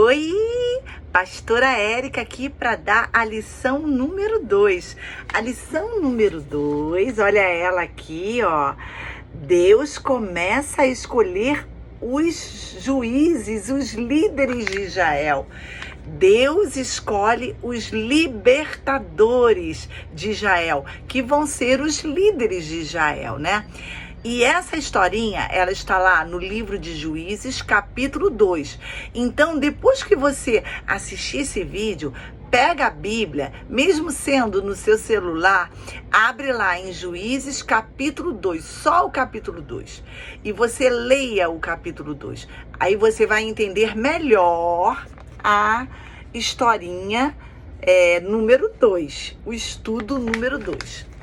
Oi, pastora Érica aqui para dar a lição número 2. A lição número 2, olha ela aqui, ó. Deus começa a escolher os juízes, os líderes de Israel. Deus escolhe os libertadores de Israel, que vão ser os líderes de Israel, né? E essa historinha, ela está lá no livro de Juízes, capítulo 2. Então, depois que você assistir esse vídeo, pega a Bíblia, mesmo sendo no seu celular, abre lá em Juízes, capítulo 2, só o capítulo 2. E você leia o capítulo 2. Aí você vai entender melhor a historinha número 2, o estudo número 2.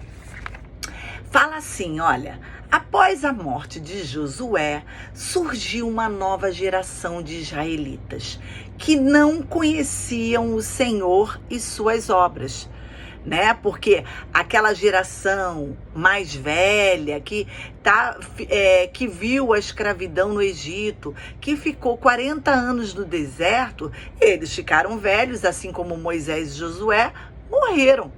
Fala assim, olha, após a morte de Josué, surgiu uma nova geração de israelitas que não conheciam o Senhor e suas obras, né? Porque aquela geração mais velha que viu a escravidão no Egito, que ficou 40 anos no deserto, eles ficaram velhos, assim como Moisés e Josué morreram.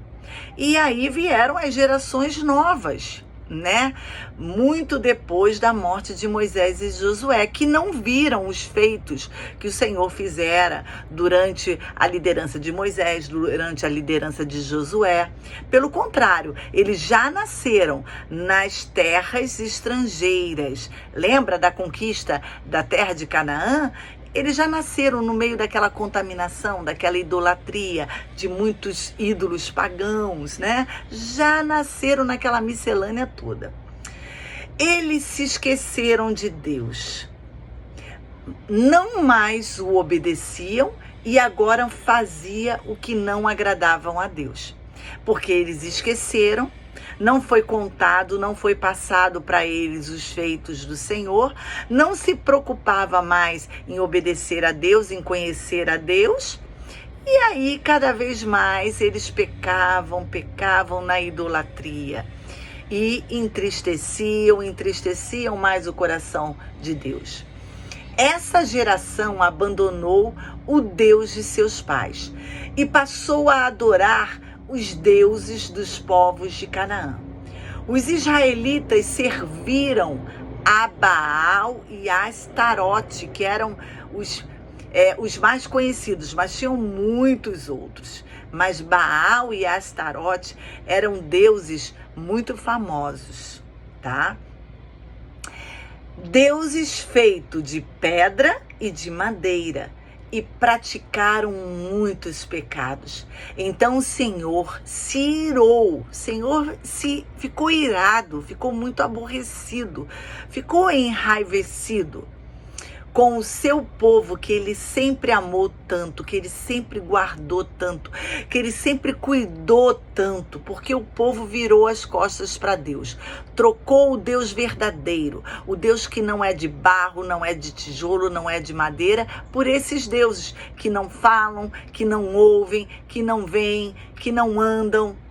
E aí vieram as gerações novas, né? Muito depois da morte de Moisés e Josué, que não viram os feitos que o Senhor fizera durante a liderança de Moisés, durante a liderança de Josué. Pelo contrário, eles já nasceram nas terras estrangeiras. Lembra da conquista da terra de Canaã? Eles já nasceram no meio daquela contaminação, daquela idolatria, de muitos ídolos pagãos, né? Já nasceram naquela miscelânea toda. Eles se esqueceram de Deus. Não mais o obedeciam e agora faziam o que não agradavam a Deus. Porque eles esqueceram. Não foi contado, não foi passado para eles os feitos do Senhor, não se preocupava mais em obedecer a Deus, em conhecer a Deus, e aí cada vez mais eles pecavam na idolatria e entristeciam mais o coração de Deus. Essa geração abandonou o Deus de seus pais e passou a adorar os deuses dos povos de Canaã. Os israelitas serviram a Baal e a Astarote, que eram os mais conhecidos, mas tinham muitos outros. Mas Baal e Astarote eram deuses muito famosos, tá? Deuses feitos de pedra e de madeira. E praticaram muitos pecados. Então o Senhor se irou, ficou irado, ficou muito aborrecido, ficou enraivecido com o seu povo que ele sempre amou tanto, que ele sempre guardou tanto, que ele sempre cuidou tanto, porque o povo virou as costas para Deus, trocou o Deus verdadeiro, o Deus que não é de barro, não é de tijolo, não é de madeira, por esses deuses que não falam, que não ouvem, que não veem, que não andam.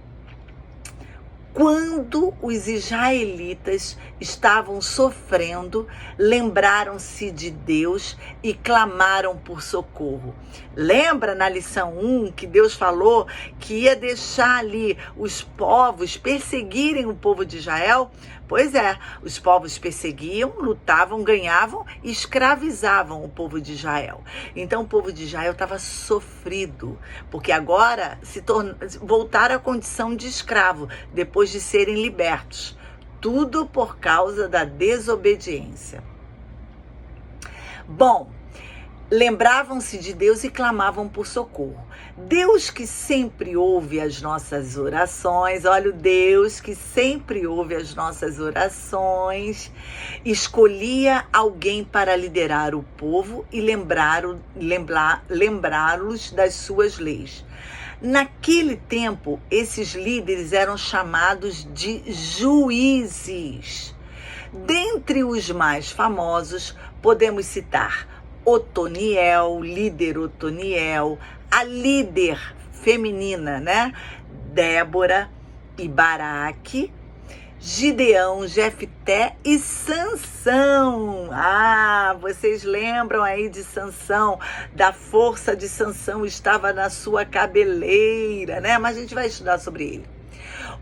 Quando os israelitas estavam sofrendo, lembraram-se de Deus e clamaram por socorro. Lembra na lição 1 que Deus falou que ia deixar ali os povos perseguirem o povo de Israel? Pois é, os povos perseguiam, lutavam, ganhavam e escravizavam o povo de Israel. Então o povo de Israel estava sofrido, porque agora voltaram à condição de escravo, depois de serem libertos. Tudo por causa da desobediência. Bom, lembravam-se de Deus e clamavam por socorro. Deus que sempre ouve as nossas orações, olha o Deus que sempre ouve as nossas orações, escolhia alguém para liderar o povo e lembrá-los das suas leis. Naquele tempo, esses líderes eram chamados de juízes. Dentre os mais famosos, podemos citar Otoniel, líder Otoniel, a líder feminina, né? Débora e Baraque, Gideão, Jefté e Sansão. Vocês lembram aí de Sansão? Da força de Sansão estava na sua cabeleira, né? Mas a gente vai estudar sobre ele.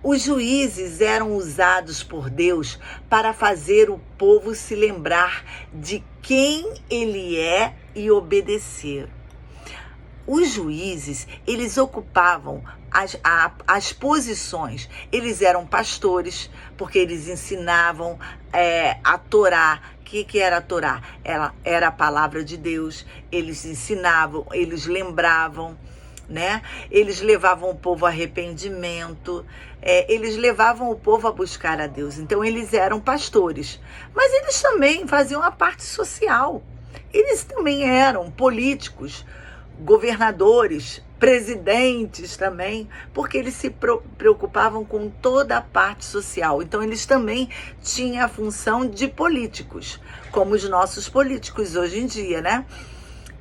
Os juízes eram usados por Deus para fazer o povo se lembrar de quem ele é e obedecer. Os juízes, eles ocupavam as posições. Eles eram pastores, porque eles ensinavam a Torá. O que era a Torá? Era a palavra de Deus. Eles ensinavam, eles lembravam, né? Eles levavam o povo a arrependimento, eles levavam o povo a buscar a Deus. Então, eles eram pastores. Mas eles também faziam a parte social. Eles também eram políticos, governadores, presidentes também, porque eles se preocupavam com toda a parte social. Então, eles também tinham a função de políticos, como os nossos políticos hoje em dia, né?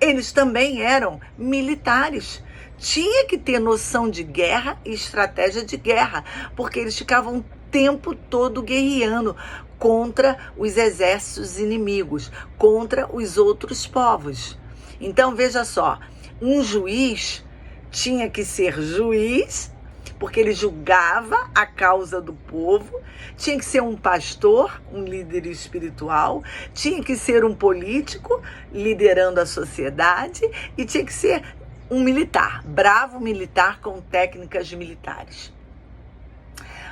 Eles também eram militares. Tinha que ter noção de guerra e estratégia de guerra, porque eles ficavam o tempo todo guerreando contra os exércitos inimigos, contra os outros povos. Então, veja só, um juiz tinha que ser juiz, porque ele julgava a causa do povo, tinha que ser um pastor, um líder espiritual, tinha que ser um político, liderando a sociedade, e tinha que ser um militar, bravo militar com técnicas militares.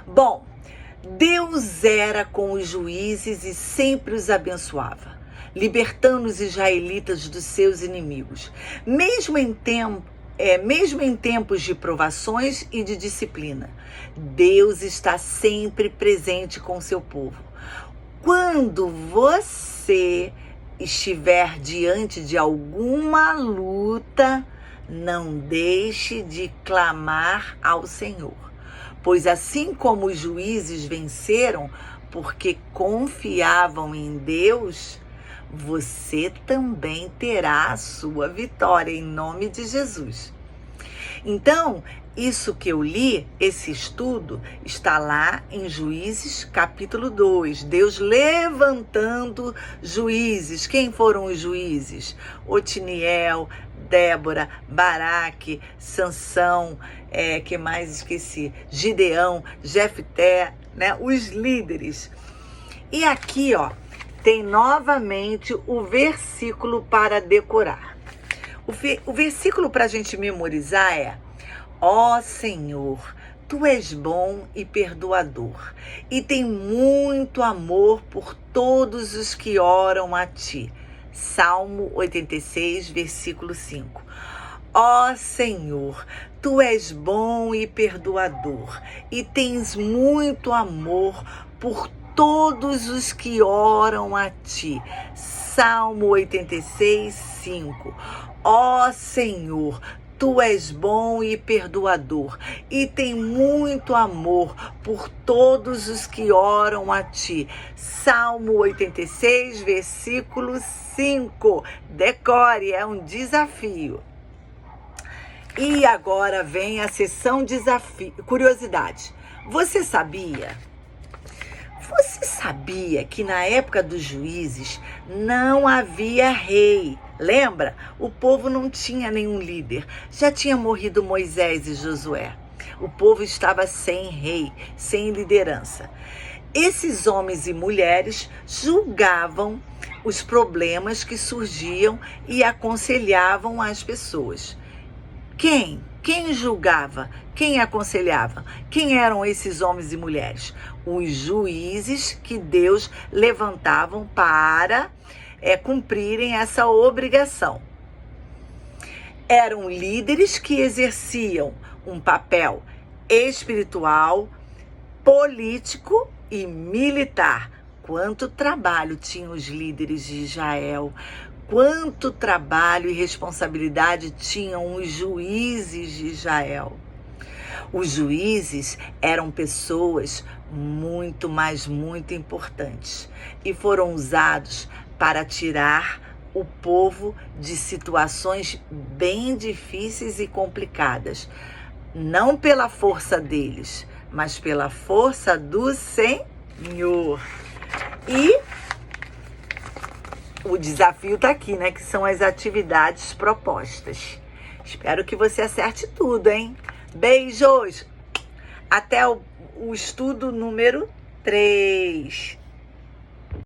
Bom, Deus era com os juízes e sempre os abençoava, libertando os israelitas dos seus inimigos, mesmo em tempos de provações e de disciplina. Deus está sempre presente com seu povo. Quando você estiver diante de alguma luta, não deixe de clamar ao Senhor, pois assim como os juízes venceram porque confiavam em Deus, você também terá a sua vitória, em nome de Jesus. Então, isso que eu li, esse estudo, está lá em Juízes capítulo 2. Deus levantando juízes. Quem foram os juízes? Otiniel, Débora, Baraque, Sansão, que mais esqueci? Gideão, Jefté, né? Os líderes. E aqui, ó, tem novamente o versículo para decorar. O versículo para a gente memorizar é: ó Senhor, Tu és bom e perdoador, e tem muito amor por todos os que oram a Ti. Salmo 86, versículo 5. Ó Senhor, Tu és bom e perdoador, e tens muito amor por todos os que oram a Ti. Salmo 86, 5. Ó Senhor, Tu és bom e perdoador, e tem muito amor por todos os que oram a Ti. Salmo 86, versículo 5. Decore, é um desafio. E agora vem a sessão desafio. Curiosidade. Você sabia que na época dos juízes não havia rei? Lembra? O povo não tinha nenhum líder. Já tinha morrido Moisés e Josué. O povo estava sem rei, sem liderança. Esses homens e mulheres julgavam os problemas que surgiam e aconselhavam as pessoas. Quem julgava? Quem aconselhava? Quem eram esses homens e mulheres? Os juízes que Deus levantavam para cumprirem essa obrigação. Eram líderes que exerciam um papel espiritual, político e militar. Quanto trabalho tinham os líderes de Israel? Quanto trabalho e responsabilidade tinham os juízes de Israel? Os juízes eram pessoas muito, mas muito importantes e foram usados para tirar o povo de situações bem difíceis e complicadas. Não pela força deles, mas pela força do Senhor. Nho. E o desafio tá aqui, né? Que são as atividades propostas. Espero que você acerte tudo, hein? Beijos! Até o estudo número 3.